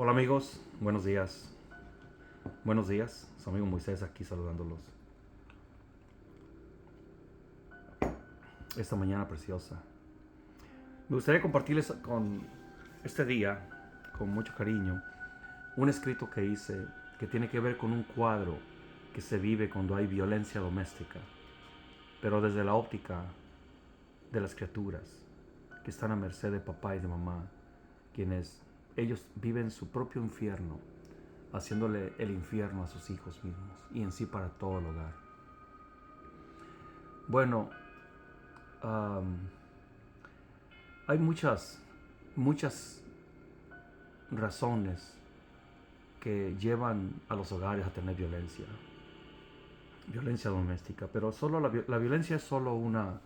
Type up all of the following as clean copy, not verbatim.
Hola amigos, buenos días. Buenos días, su amigo Moisés aquí saludándolos. Esta mañana preciosa. Me gustaría compartirles con este día, con mucho cariño, un escrito que hice que tiene que ver con un cuadro que se vive cuando hay violencia doméstica, pero desde la óptica de las criaturas que están a merced de papá y de mamá, quienes ellos viven su propio infierno, haciéndole el infierno a sus hijos mismos y en sí para todo el hogar. Bueno, um, hay muchas razones que llevan a los hogares a tener violencia doméstica, pero solo la violencia es solo una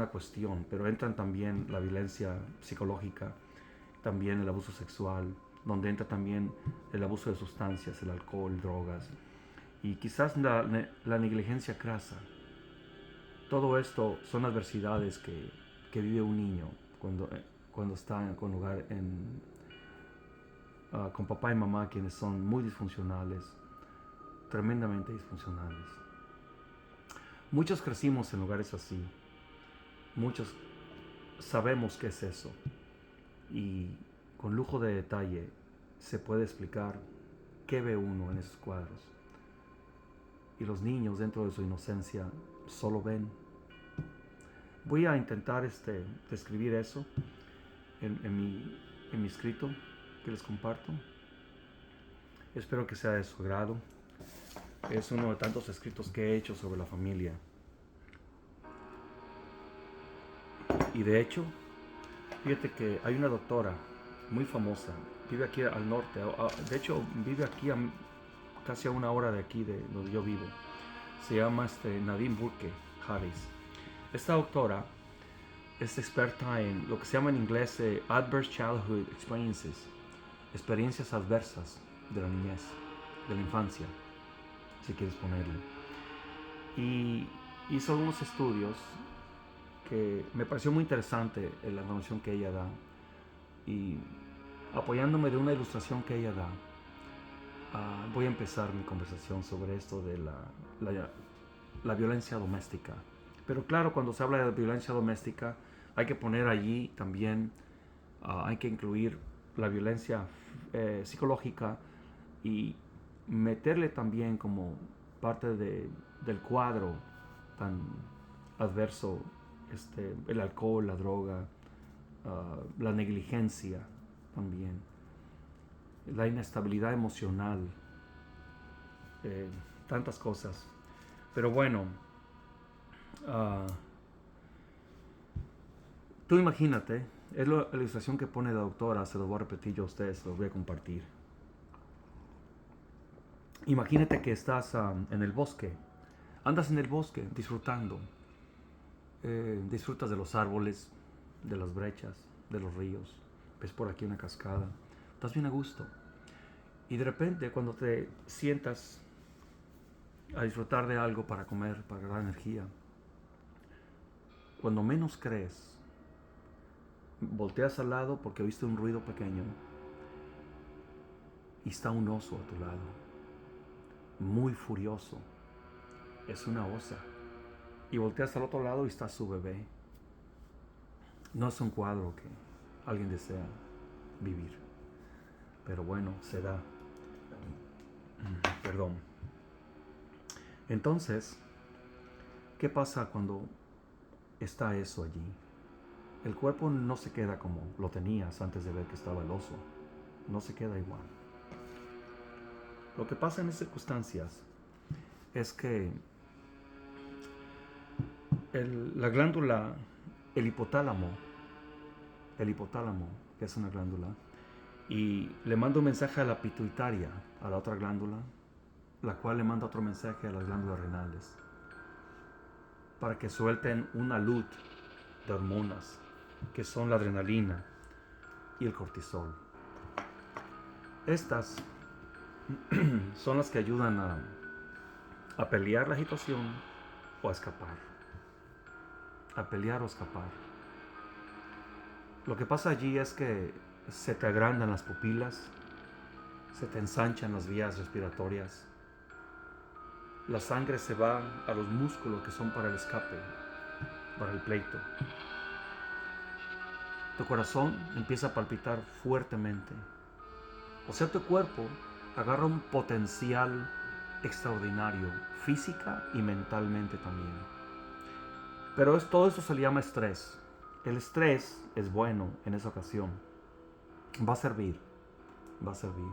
cuestión, pero entran también la violencia psicológica, también el abuso sexual, donde entra también el abuso de sustancias, el alcohol, drogas y quizás la negligencia crasa. Todo esto son adversidades que vive un niño cuando está con lugar con papá y mamá, quienes son muy disfuncionales, tremendamente disfuncionales. Muchos crecimos en lugares así, muchos sabemos qué es eso y con lujo de detalle se puede explicar qué ve uno en esos cuadros. Y los niños dentro de su inocencia solo ven. Voy a intentar describir eso en mi escrito que les comparto. Espero que sea de su agrado. Es uno de tantos escritos que he hecho sobre la familia. Y de hecho, fíjate que hay una doctora muy famosa, vive aquí al norte, de hecho vive aquí casi a una hora de aquí de donde yo vivo. Se llama Nadine Burke Harris. Esta doctora es experta en lo que se llama en inglés Adverse Childhood Experiences, experiencias adversas de la niñez, de la infancia, si quieres ponerle. Y hizo algunos estudios que me pareció muy interesante la información que ella da. Y apoyándome de una ilustración que ella da, voy a empezar mi conversación sobre esto de la violencia doméstica. Pero claro, cuando se habla de violencia doméstica, hay que poner allí también, hay que incluir la violencia psicológica y meterle también como parte del cuadro tan adverso el alcohol, la droga, la negligencia también, la inestabilidad emocional, eh, tantas cosas. Pero bueno, uh, tú imagínate, es la ilustración que pone la doctora, se lo voy a repetir yo a ustedes, se los voy a compartir. Imagínate que estás en el bosque, andas en el bosque disfrutando, disfrutas de los árboles, de las brechas, de los ríos, ves por aquí una cascada, estás bien a gusto. Y de repente cuando te sientas a disfrutar de algo para comer, para ganar energía, cuando menos crees, volteas al lado porque oíste un ruido pequeño y está un oso a tu lado, muy furioso. Es una osa. Y volteas al otro lado y está su bebé. No es un cuadro que alguien desea vivir. Pero bueno, se da. Perdón. Entonces, ¿qué pasa cuando está eso allí? El cuerpo no se queda como lo tenías antes de ver que estaba el oso. No se queda igual. Lo que pasa en esas circunstancias es que la glándula, el hipotálamo, el hipotálamo, que es una glándula, y le manda un mensaje a la pituitaria, a la otra glándula, la cual le manda otro mensaje a las glándulas renales, para que suelten una luz de hormonas, que son la adrenalina y el cortisol. Estas son las que ayudan a pelear la situación o a escapar. A pelear o escapar. Lo que pasa allí es que se te agrandan las pupilas, se te ensanchan las vías respiratorias, la sangre se va a los músculos que son para el escape, para el pleito. Tu corazón empieza a palpitar fuertemente. O sea, tu cuerpo agarra un potencial extraordinario, física y mentalmente también. Pero todo eso se le llama estrés. El estrés es bueno en esa ocasión. Va a servir, va a servir.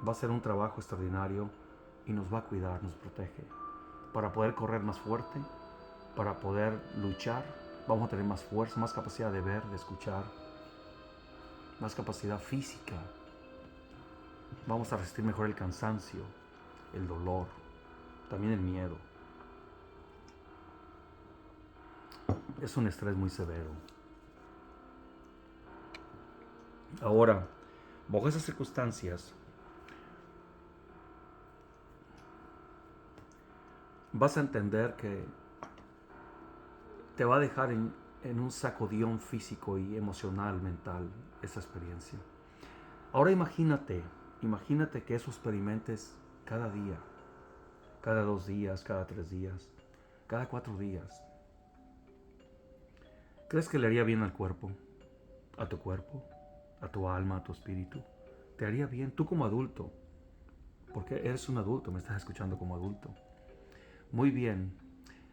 Va a ser un trabajo extraordinario y nos va a cuidar, nos protege. Para poder correr más fuerte, para poder luchar, vamos a tener más fuerza, más capacidad de ver, de escuchar, más capacidad física. Vamos a resistir mejor el cansancio, el dolor, también el miedo. Es un estrés muy severo. Ahora, bajo esas circunstancias, vas a entender que te va a dejar en un sacudón físico y emocional, mental, esa experiencia. Ahora imagínate que eso experimentes cada día, cada 2 días, cada 3 días, cada 4 días. ¿Crees que le haría bien al cuerpo? ¿A tu cuerpo? ¿A tu alma? ¿A tu espíritu? ¿Te haría bien tú como adulto? Porque eres un adulto, me estás escuchando como adulto. Muy bien,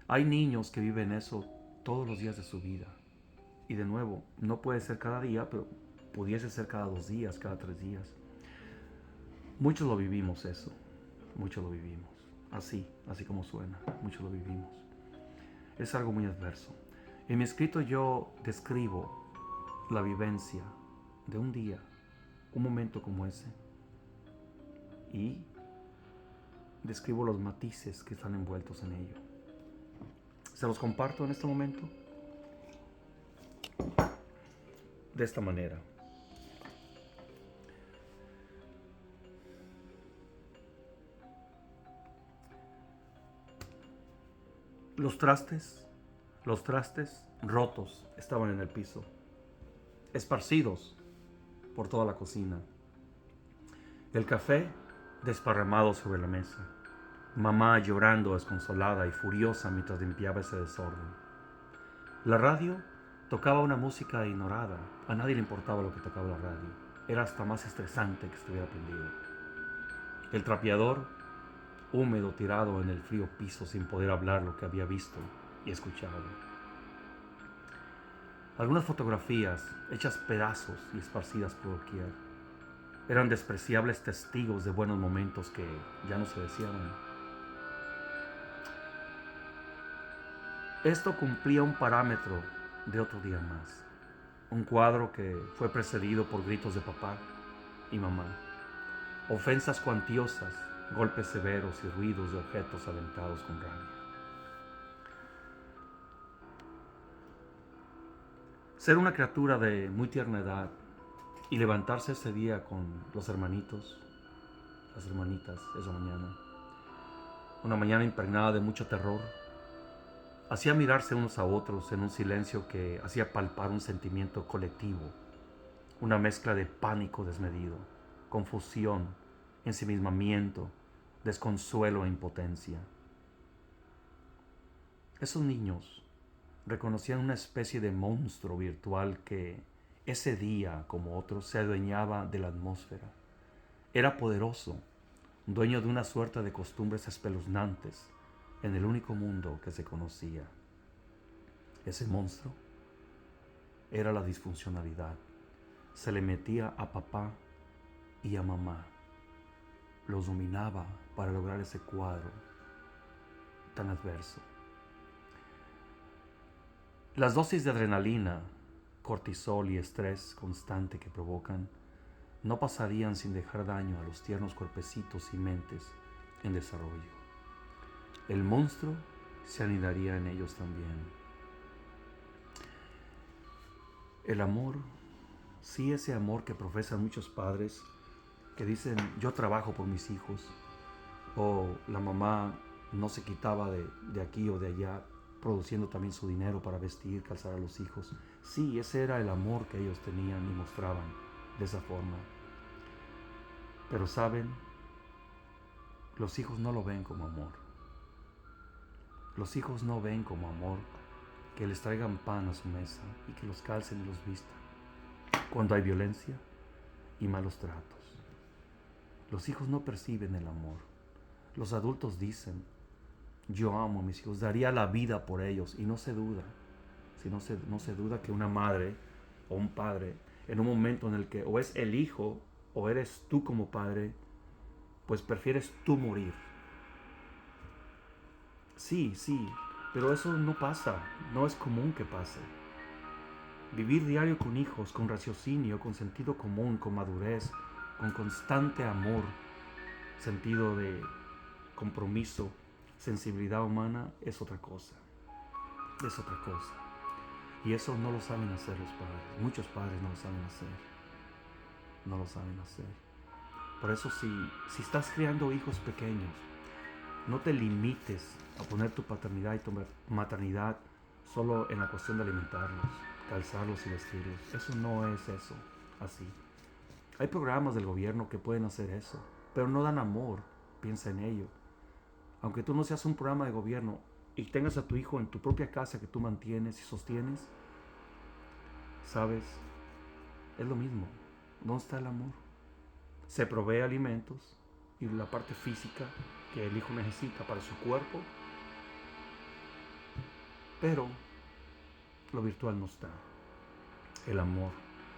hay niños que viven eso todos los días de su vida. Y de nuevo, no puede ser cada día, pero pudiese ser cada 2 días, cada 3 días. Muchos lo vivimos eso, muchos lo vivimos. Así como suena, muchos lo vivimos. Es algo muy adverso. En mi escrito yo describo la vivencia de un día, un momento como ese. Y describo los matices que están envueltos en ello. Se los comparto en este momento de esta manera. Los trastes rotos estaban en el piso, esparcidos por toda la cocina. El café desparramado sobre la mesa. Mamá llorando desconsolada y furiosa mientras limpiaba ese desorden. La radio tocaba una música ignorada. A nadie le importaba lo que tocaba la radio. Era hasta más estresante que estuviera prendido. El trapeador, húmedo, tirado en el frío piso sin poder hablar lo que había visto y escuchado. Algunas fotografías hechas pedazos y esparcidas por doquier. Eran despreciables testigos de buenos momentos que ya no se deseaban. Esto cumplía un parámetro de otro día más. Un cuadro que fue precedido por gritos de papá y mamá. Ofensas cuantiosas, golpes severos y ruidos de objetos aventados con rabia. Ser una criatura de muy tierna edad y levantarse ese día con los hermanitos, las hermanitas, esa mañana. Una mañana impregnada de mucho terror. Hacía mirarse unos a otros en un silencio que hacía palpar un sentimiento colectivo. Una mezcla de pánico desmedido, confusión, ensimismamiento, desconsuelo e impotencia. Esos niños reconocían una especie de monstruo virtual que ese día, como otros, se adueñaba de la atmósfera. Era poderoso, dueño de una suerte de costumbres espeluznantes en el único mundo que se conocía. Ese monstruo era la disfuncionalidad. Se le metía a papá y a mamá. Los dominaba para lograr ese cuadro tan adverso. Las dosis de adrenalina, cortisol y estrés constante que provocan no pasarían sin dejar daño a los tiernos cuerpecitos y mentes en desarrollo. El monstruo se anidaría en ellos también. El amor, sí, ese amor que profesan muchos padres que dicen yo trabajo por mis hijos, o la mamá no se quitaba de aquí o de allá produciendo también su dinero para vestir, calzar a los hijos. Sí, ese era el amor que ellos tenían y mostraban de esa forma. Pero saben, los hijos no lo ven como amor. Los hijos no ven como amor que les traigan pan a su mesa y que los calcen y los vistan cuando hay violencia y malos tratos. Los hijos no perciben el amor. Los adultos dicen, yo amo a mis hijos, daría la vida por ellos, y no se duda, no se duda que una madre o un padre, en un momento en el que o es el hijo o eres tú como padre, pues prefieres tú morir. Sí, pero eso no pasa, no es común que pase. Vivir diario con hijos, con raciocinio, con sentido común, con madurez, con constante amor, sentido de compromiso, sensibilidad humana, es otra cosa. Es otra cosa. Y eso no lo saben hacer los padres. Muchos padres no lo saben hacer. No lo saben hacer. Por eso si estás criando hijos pequeños, no te limites a poner tu paternidad y tu maternidad solo en la cuestión de alimentarlos, calzarlos y vestirlos. Eso no es eso, así. Hay programas del gobierno que pueden hacer eso, pero no dan amor. Piensa en ello. Aunque tú no seas un programa de gobierno y tengas a tu hijo en tu propia casa que tú mantienes y sostienes, ¿sabes? Es lo mismo. ¿Dónde está el amor? Se provee alimentos y la parte física que el hijo necesita para su cuerpo, pero lo virtual no está. El amor,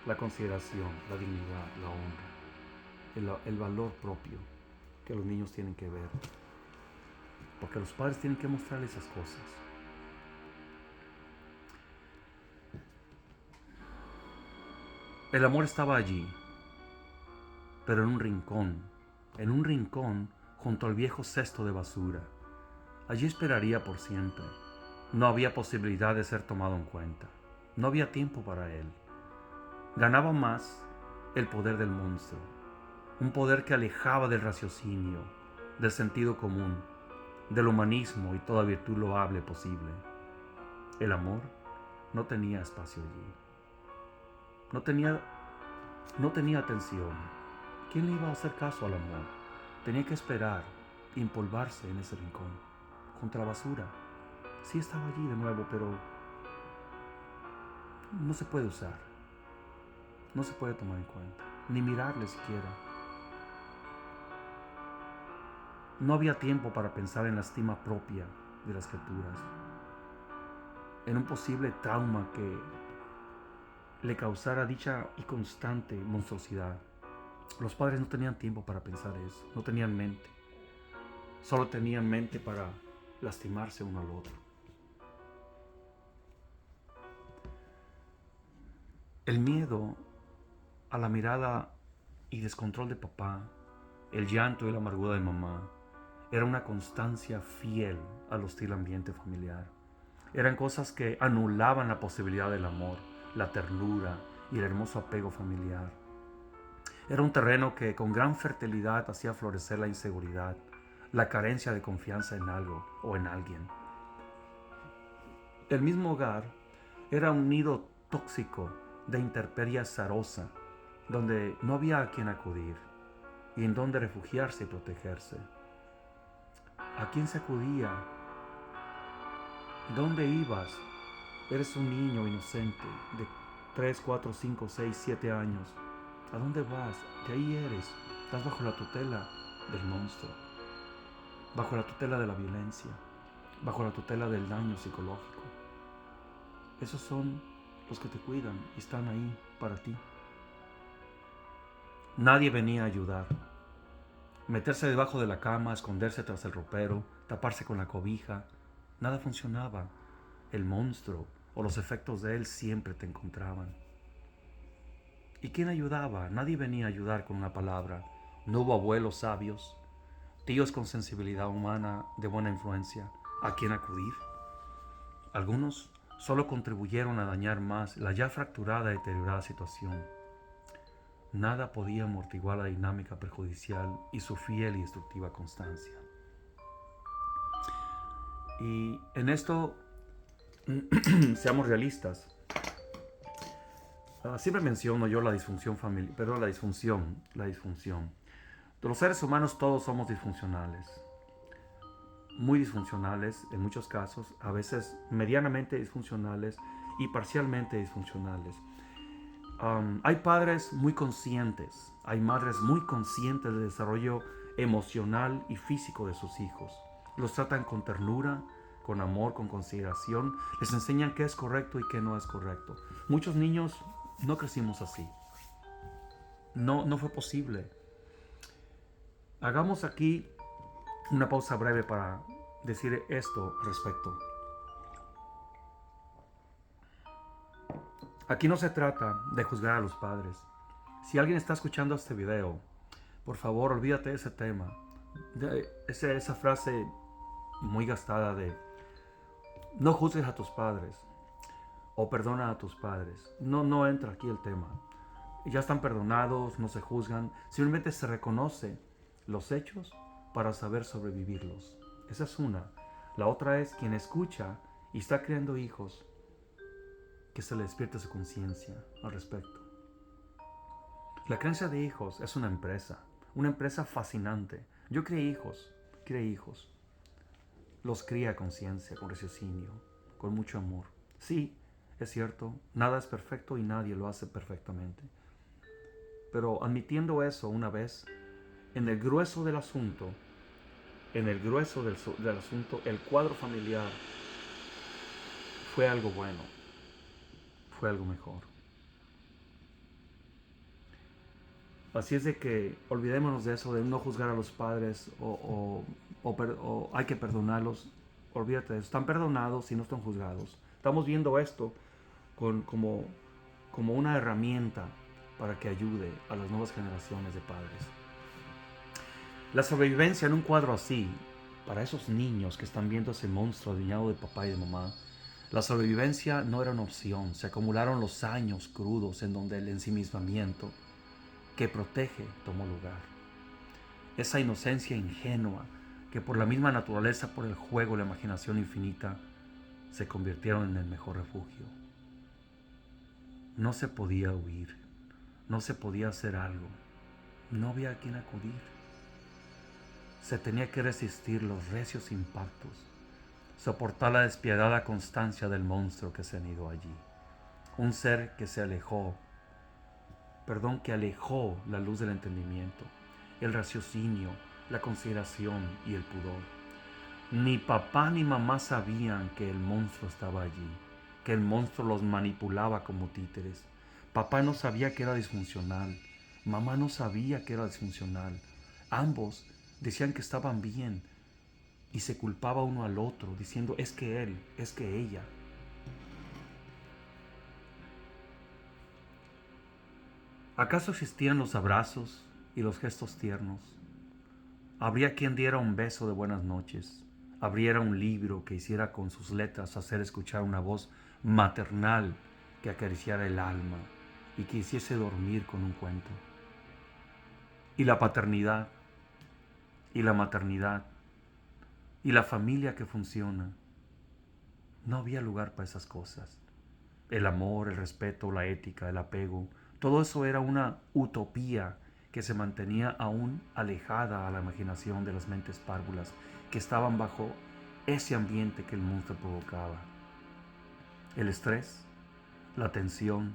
la consideración, la dignidad, la honra, el valor propio que los niños tienen que ver. Porque los padres tienen que mostrarles esas cosas. El amor estaba allí, pero en un rincón junto al viejo cesto de basura. Allí esperaría por siempre. No había posibilidad de ser tomado en cuenta. No había tiempo para él. Ganaba más el poder del monstruo, un poder que alejaba del raciocinio, del sentido común, del humanismo y toda virtud loable posible. El amor no tenía espacio allí. No tenía atención. ¿Quién le iba a hacer caso al amor? Tenía que esperar y empolvarse en ese rincón, junto a la basura. Sí estaba allí de nuevo, pero no se puede usar. No se puede tomar en cuenta, ni mirarle siquiera. No había tiempo para pensar en la estima propia de las criaturas, en un posible trauma que le causara dicha y constante monstruosidad. Los padres no tenían tiempo para pensar eso, no tenían mente. Solo tenían mente para lastimarse uno al otro. El miedo a la mirada y descontrol de papá, el llanto y la amargura de mamá, era una constancia fiel al hostil ambiente familiar. Eran cosas que anulaban la posibilidad del amor, la ternura y el hermoso apego familiar. Era un terreno que con gran fertilidad hacía florecer la inseguridad, la carencia de confianza en algo o en alguien. El mismo hogar era un nido tóxico de intemperie azarosa, donde no había a quien acudir y en donde refugiarse y protegerse. ¿A quién se acudía? ¿Dónde ibas? Eres un niño inocente de 3, 4, 5, 6, 7 años. ¿A dónde vas? De ahí eres. Estás bajo la tutela del monstruo, bajo la tutela de la violencia, bajo la tutela del daño psicológico. Esos son los que te cuidan y están ahí para ti. Nadie venía a ayudar. Meterse debajo de la cama, esconderse tras el ropero, taparse con la cobija, nada funcionaba. El monstruo o los efectos de él siempre te encontraban. ¿Y quién ayudaba? Nadie venía a ayudar con una palabra. No hubo abuelos sabios, tíos con sensibilidad humana de buena influencia, ¿a quién acudir? Algunos solo contribuyeron a dañar más la ya fracturada y deteriorada situación. Nada podía amortiguar la dinámica perjudicial y su fiel y destructiva constancia. Y en esto, seamos realistas. Siempre menciono yo la disfunción familiar, pero la disfunción. Los seres humanos todos somos disfuncionales, muy disfuncionales en muchos casos, a veces medianamente disfuncionales y parcialmente disfuncionales. Hay padres muy conscientes, hay madres muy conscientes del desarrollo emocional y físico de sus hijos. Los tratan con ternura, con amor, con consideración, les enseñan qué es correcto y qué no es correcto. Muchos niños no crecimos así. No fue posible. Hagamos aquí una pausa breve para decir esto al respecto. Aquí no se trata de juzgar a los padres. Si alguien está escuchando este video, por favor olvídate de ese tema. De esa frase muy gastada de no juzgues a tus padres o perdona a tus padres. No entra aquí el tema. Ya están perdonados, no se juzgan, simplemente se reconoce los hechos para saber sobrevivirlos. Esa es una. La otra es quien escucha y está creando hijos, que se le despierte su conciencia al respecto. La crianza de hijos es una empresa fascinante. Yo crié hijos. Los crié a conciencia, con raciocinio, con mucho amor. Sí, es cierto, nada es perfecto y nadie lo hace perfectamente. Pero admitiendo eso una vez, en el grueso del asunto, el cuadro familiar fue algo bueno, fue algo mejor. Así es de que olvidémonos de eso, de no juzgar a los padres o hay que perdonarlos. Olvídate de eso. Están perdonados y no están juzgados. Estamos viendo esto como una herramienta para que ayude a las nuevas generaciones de padres. La sobrevivencia en un cuadro así, para esos niños que están viendo ese monstruo adueñado de papá y de mamá, la sobrevivencia no era una opción. Se acumularon los años crudos en donde el ensimismamiento que protege tomó lugar. Esa inocencia ingenua que por la misma naturaleza, por el juego, la imaginación infinita, se convirtieron en el mejor refugio. No se podía huir, no se podía hacer algo, no había a quien acudir. Se tenía que resistir los recios impactos, soportar la despiadada constancia del monstruo que se anidó allí. Un ser que que alejó la luz del entendimiento, el raciocinio, la consideración y el pudor. Ni papá ni mamá sabían que el monstruo estaba allí, que el monstruo los manipulaba como títeres. Papá no sabía que era disfuncional, mamá no sabía que era disfuncional. Ambos decían que estaban bien y se culpaba uno al otro, diciendo es que él, es que ella. ¿Acaso existían los abrazos y los gestos tiernos? Habría quien diera un beso de buenas noches, abriera un libro que hiciera con sus letras hacer escuchar una voz maternal que acariciara el alma y que hiciese dormir con un cuento. Y la paternidad, y la maternidad, y la familia que funciona. No había lugar para esas cosas. El amor, el respeto, la ética, el apego, todo eso era una utopía que se mantenía aún alejada a la imaginación de las mentes párvulas que estaban bajo ese ambiente que el monstruo provocaba. El estrés, la tensión,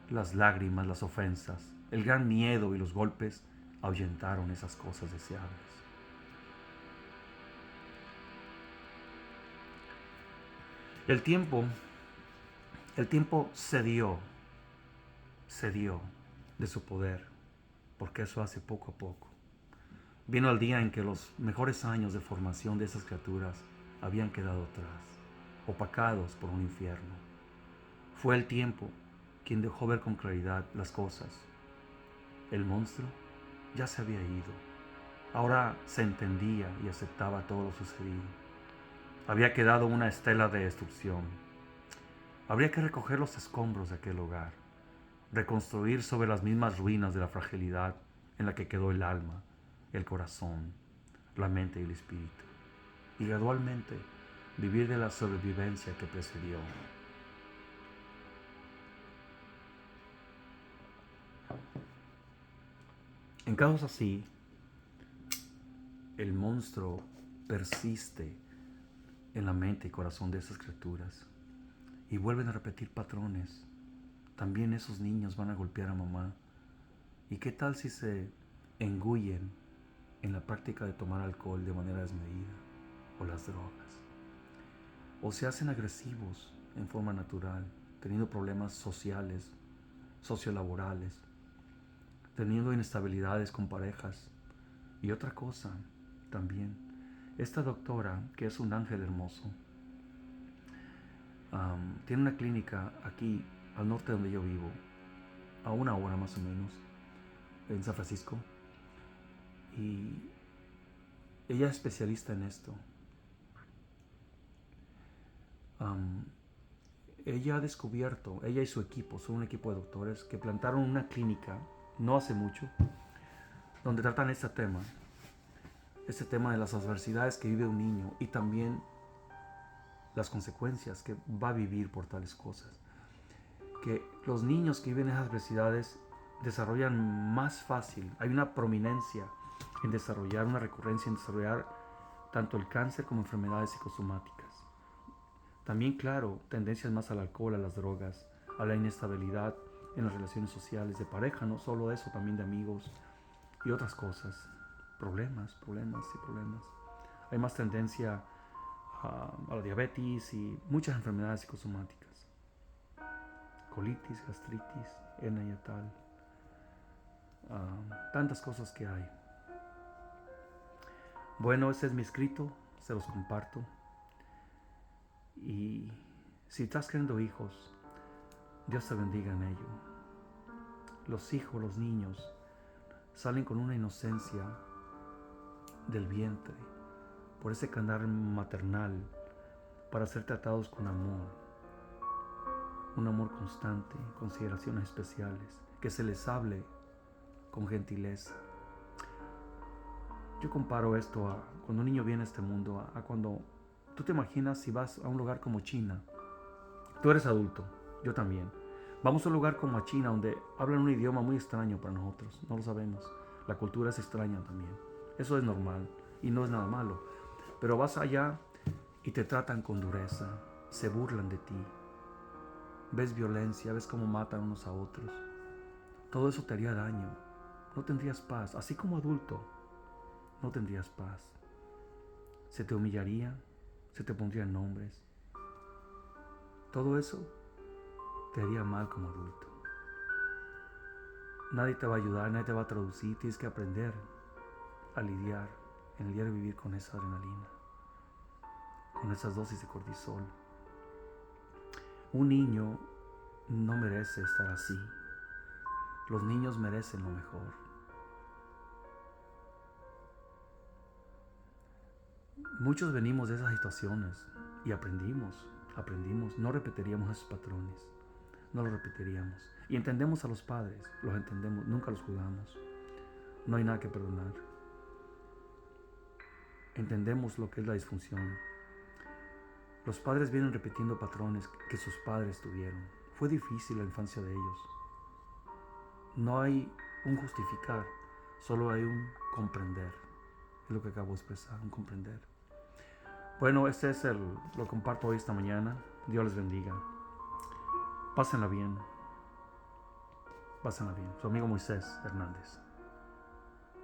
las lágrimas, las ofensas, el gran miedo y los golpes ahuyentaron esas cosas deseables. El tiempo cedió de su poder, porque eso hace poco a poco. Vino el día en que los mejores años de formación de esas criaturas habían quedado atrás, opacados por un infierno. Fue el tiempo quien dejó ver con claridad las cosas. El monstruo ya se había ido. Ahora se entendía y aceptaba todo lo sucedido. Había quedado una estela de destrucción. Habría que recoger los escombros de aquel hogar, reconstruir sobre las mismas ruinas de la fragilidad en la que quedó el alma, el corazón, la mente y el espíritu, y gradualmente vivir de la sobrevivencia que precedió. En casos así, el monstruo persiste en la mente y corazón de esas criaturas y vuelven a repetir patrones. También esos niños van a golpear a mamá. ¿Y qué tal si se engullen en la práctica de tomar alcohol de manera desmedida o las drogas? O se hacen agresivos en forma natural, teniendo problemas sociales, sociolaborales, teniendo inestabilidades con parejas. Y otra cosa también, esta doctora, que es un ángel hermoso, tiene una clínica aquí al norte de donde yo vivo, a 1 hora más o menos, en San Francisco, y ella es especialista en esto. Ella ha descubierto, ella y su equipo, son un equipo de doctores que plantaron una clínica no hace mucho, donde tratan este tema de las adversidades que vive un niño y también las consecuencias que va a vivir por tales cosas. Que los niños que viven esas adversidades desarrollan más fácil, hay una prominencia en desarrollar, una recurrencia en desarrollar tanto el cáncer como enfermedades psicosomáticas. También, claro, tendencias más al alcohol, a las drogas, a la inestabilidad en las relaciones sociales de pareja, no solo eso, también de amigos y otras cosas. Problemas. Hay más tendencia a la diabetes y muchas enfermedades psicosomáticas. Colitis, gastritis, hernia hiatal, tantas cosas que hay. Bueno, ese es mi escrito, se los comparto. Y si estás queriendo hijos, Dios te bendiga en ello. Los hijos, los niños, salen con una inocencia del vientre, por ese canal maternal, para ser tratados con amor, un amor constante, consideraciones especiales, que se les hable con gentileza. Yo comparo esto a cuando un niño viene a este mundo, a cuando tú te imaginas si vas a un lugar como China. Tú eres adulto, yo también. Vamos a un lugar como a China, donde hablan un idioma muy extraño para nosotros, no lo sabemos. La cultura es extraña también. Eso es normal y no es nada malo. Pero vas allá y te tratan con dureza, se burlan de ti. Ves violencia, ves cómo matan unos a otros. Todo eso te haría daño. No tendrías paz. Así como adulto, no tendrías paz. Se te humillaría, se te pondrían nombres. Todo eso te haría mal como adulto. Nadie te va a ayudar, nadie te va a traducir. Tienes que aprender a lidiar, en el diario vivir con esa adrenalina, con esas dosis de cortisol. Un niño no merece estar así. Los niños merecen lo mejor. Muchos venimos de esas situaciones y aprendimos. No repetiríamos esos patrones. No los repetiríamos. Y entendemos a los padres, los entendemos, nunca los juzgamos. No hay nada que perdonar. Entendemos lo que es la disfunción. Los padres vienen repitiendo patrones que sus padres tuvieron. Fue difícil la infancia de ellos. No hay un justificar, solo hay un comprender. Es lo que acabo de expresar, un comprender. Bueno, lo comparto hoy esta mañana. Dios les bendiga. Pásenla bien. Su amigo Moisés Hernández.